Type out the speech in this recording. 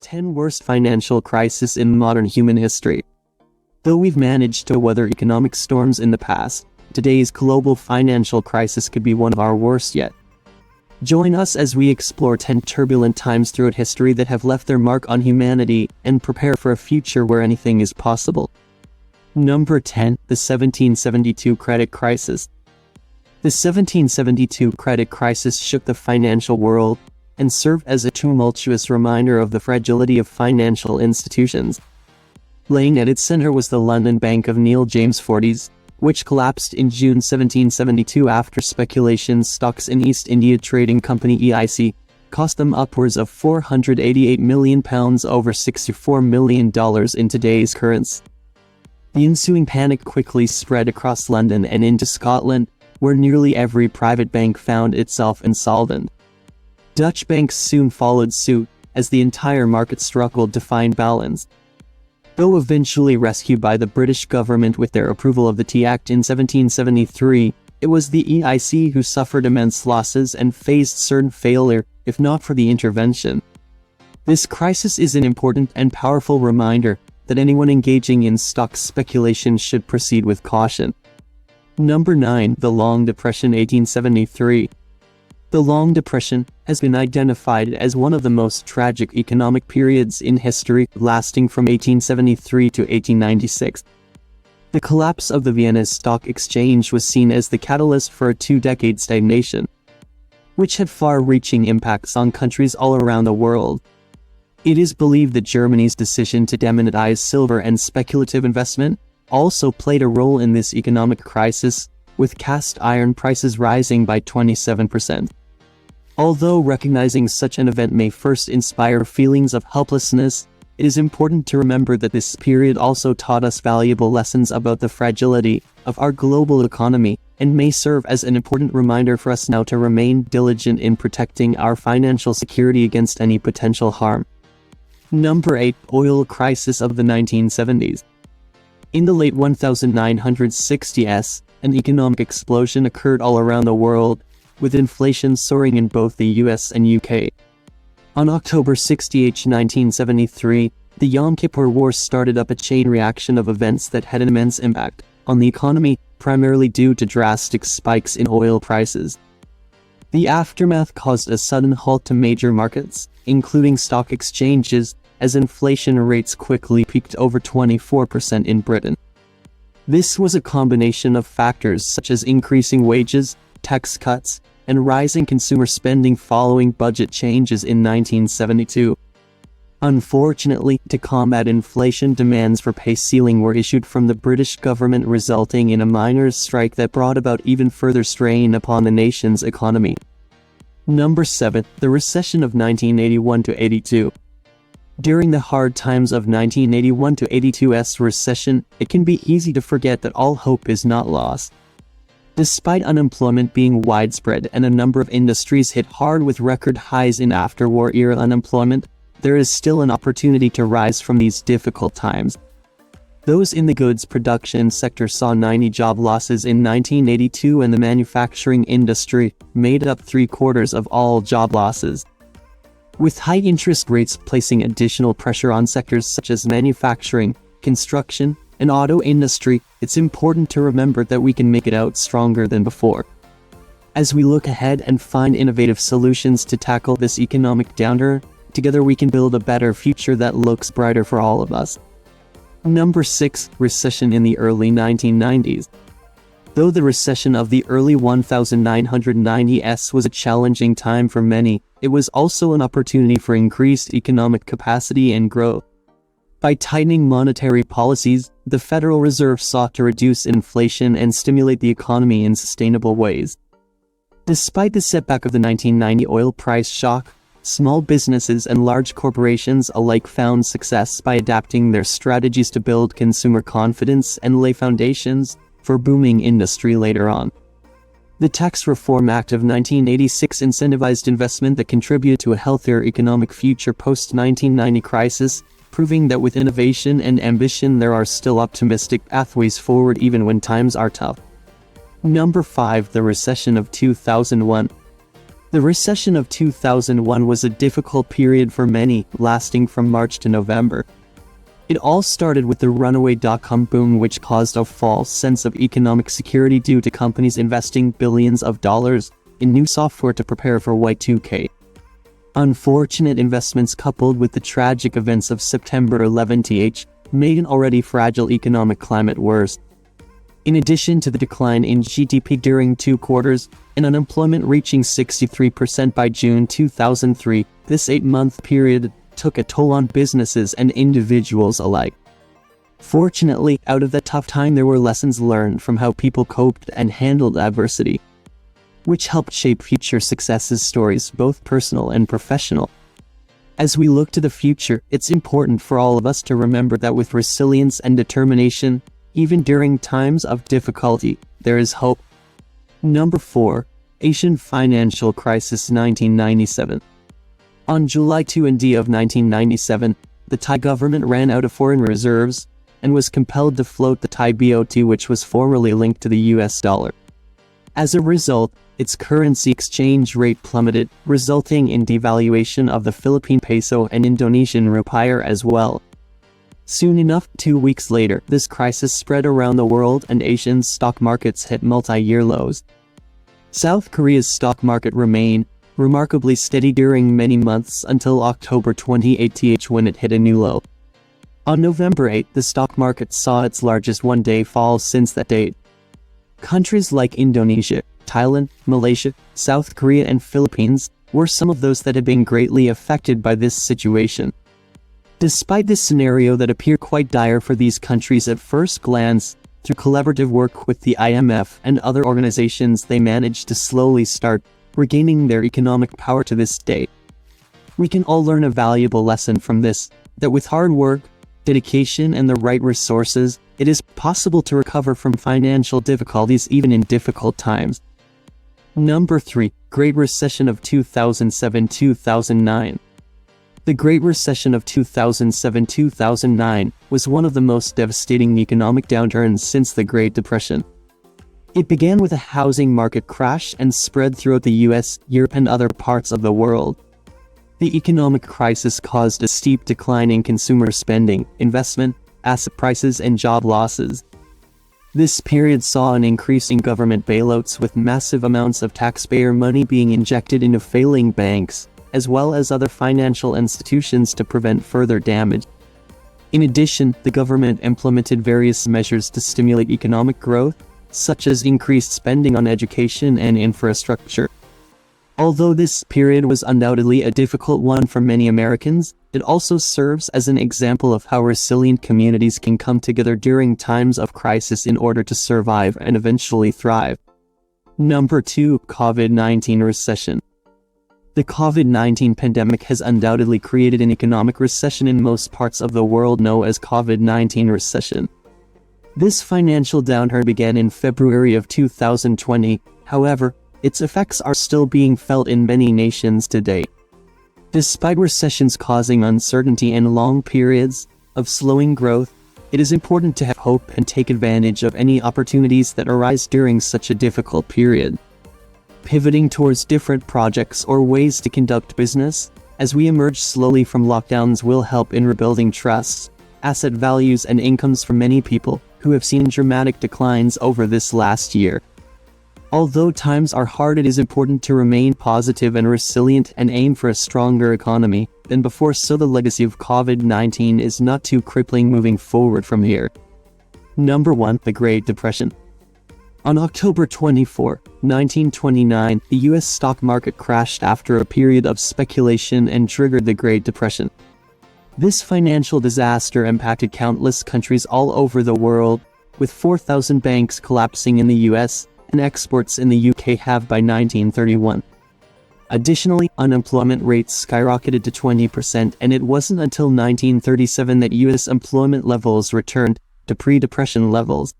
10 Worst Financial Crises in Modern Human History. Though we've managed to weather economic storms in the past, today's global financial crisis could be one of our worst yet. Join us as we explore 10 turbulent times throughout history that have left their mark on humanity and prepare for a future where anything is possible. Number 10. The 1772 Credit Crisis. The 1772 credit crisis shook the financial world and served as a tumultuous reminder of the fragility of financial institutions. Laying at its center was the London Bank of Neil James Forties, which collapsed in June 1772 after speculation stocks in East India Trading Company (EIC) cost them upwards of £488 million, over $64 million in today's currency. The ensuing panic quickly spread across London and into Scotland, where nearly every private bank found itself insolvent. Dutch banks soon followed suit, as the entire market struggled to find balance. Though eventually rescued by the British government with their approval of the Tea Act in 1773, it was the EIC who suffered immense losses and faced certain failure, if not for the intervention. This crisis is an important and powerful reminder that anyone engaging in stock speculation should proceed with caution. Number 9. The Long Depression 1873. The Long Depression has been identified as one of the most tragic economic periods in history, lasting from 1873 to 1896. The collapse of the Vienna Stock Exchange was seen as the catalyst for a two-decade stagnation, which had far-reaching impacts on countries all around the world. It is believed that Germany's decision to demonetize silver and speculative investment also played a role in this economic crisis, with cast iron prices rising by 27%. Although recognizing such an event may first inspire feelings of helplessness, it is important to remember that this period also taught us valuable lessons about the fragility of our global economy and may serve as an important reminder for us now to remain diligent in protecting our financial security against any potential harm. Number 8. Oil Crisis of the 1970s. In the late 1960s, an economic explosion occurred all around the world, with inflation soaring in both the US and UK. On October 60th, 1973, the Yom Kippur War started up a chain reaction of events that had an immense impact on the economy, primarily due to drastic spikes in oil prices. The aftermath caused a sudden halt to major markets, including stock exchanges, as inflation rates quickly peaked over 24% in Britain. This was a combination of factors such as increasing wages, tax cuts, and rising consumer spending following budget changes in 1972. Unfortunately, to combat inflation, demands for pay ceiling were issued from the British government, resulting in a miners' strike that brought about even further strain upon the nation's economy. Number 7. The Recession of 1981-82. During the hard times of 1981-82's recession, it can be easy to forget that all hope is not lost. Despite unemployment being widespread and a number of industries hit hard with record highs in after-war era unemployment, there is still an opportunity to rise from these difficult times. Those in the goods production sector saw 90 job losses in 1982, and the manufacturing industry made up 3/4 of all job losses. With high interest rates placing additional pressure on sectors such as manufacturing, construction, and auto industry, it's important to remember that we can make it out stronger than before. As we look ahead and find innovative solutions to tackle this economic downturn, together we can build a better future that looks brighter for all of us. Number 6. Recession in the early 1990s. Though the recession of the early 1990s was a challenging time for many, it was also an opportunity for increased economic capacity and growth. By tightening monetary policies, the Federal Reserve sought to reduce inflation and stimulate the economy in sustainable ways. Despite the setback of the 1990 oil price shock, small businesses and large corporations alike found success by adapting their strategies to build consumer confidence and lay foundations for booming industry later on. The Tax Reform Act of 1986 incentivized investment that contributed to a healthier economic future post-1990 crisis, proving that with innovation and ambition there are still optimistic pathways forward even when times are tough. Number 5. The Recession of 2001. The recession of 2001 was a difficult period for many, lasting from March to November. It all started with the runaway dot-com boom, which caused a false sense of economic security due to companies investing billions of dollars in new software to prepare for Y2K. Unfortunate investments coupled with the tragic events of September 11th made an already fragile economic climate worse. In addition to the decline in GDP during 2 quarters and unemployment reaching 63% by June 2003, this 8-month period took a toll on businesses and individuals alike. Fortunately, out of that tough time there were lessons learned from how people coped and handled adversity, which helped shape future success stories, both personal and professional. As we look to the future, it's important for all of us to remember that with resilience and determination, even during times of difficulty, there is hope. Number 4. Asian Financial Crisis 1997. On July 2 of 1997, the Thai government ran out of foreign reserves and was compelled to float the Thai baht, which was formerly linked to the US dollar. As a result, its currency exchange rate plummeted, resulting in devaluation of the Philippine peso and Indonesian rupiah as well. Soon enough, 2 weeks later, this crisis spread around the world and Asian stock markets hit multi-year lows. South Korea's stock market remained remarkably steady during many months until October 28th when it hit a new low. On November 8, the stock market saw its largest one-day fall since that date. Countries like Indonesia, Thailand, Malaysia, South Korea and Philippines were some of those that had been greatly affected by this situation. Despite this scenario that appeared quite dire for these countries at first glance, through collaborative work with the IMF and other organizations they managed to slowly start regaining their economic power to this day. We can all learn a valuable lesson from this, that with hard work, dedication and the right resources, it is possible to recover from financial difficulties even in difficult times. Number 3. Great Recession of 2007-2009. The Great Recession of 2007-2009 was one of the most devastating economic downturns since the Great Depression. It began with a housing market crash and spread throughout the US, Europe and other parts of the world. The economic crisis caused a steep decline in consumer spending, investment, asset prices and job losses. This period saw an increase in government bailouts with massive amounts of taxpayer money being injected into failing banks, as well as other financial institutions to prevent further damage. In addition, the government implemented various measures to stimulate economic growth, such as increased spending on education and infrastructure. Although this period was undoubtedly a difficult one for many Americans, it also serves as an example of how resilient communities can come together during times of crisis in order to survive and eventually thrive. Number 2. COVID-19 Recession. The COVID-19 pandemic has undoubtedly created an economic recession in most parts of the world known as COVID-19 recession. This financial downturn began in February of 2020, however, its effects are still being felt in many nations today. Despite recessions causing uncertainty and long periods of slowing growth, it is important to have hope and take advantage of any opportunities that arise during such a difficult period. Pivoting towards different projects or ways to conduct business, as we emerge slowly from lockdowns will help in rebuilding trusts, asset values and incomes for many people who have seen dramatic declines over this last year. Although times are hard, it is important to remain positive and resilient and aim for a stronger economy than before so the legacy of COVID-19 is not too crippling moving forward from here. Number 1. The Great Depression. On October 24, 1929, the US stock market crashed after a period of speculation and triggered the Great Depression. This financial disaster impacted countless countries all over the world, with 4,000 banks collapsing in the US and exports in the UK halved by 1931. Additionally, unemployment rates skyrocketed to 20%, and it wasn't until 1937 that US employment levels returned to pre-depression levels.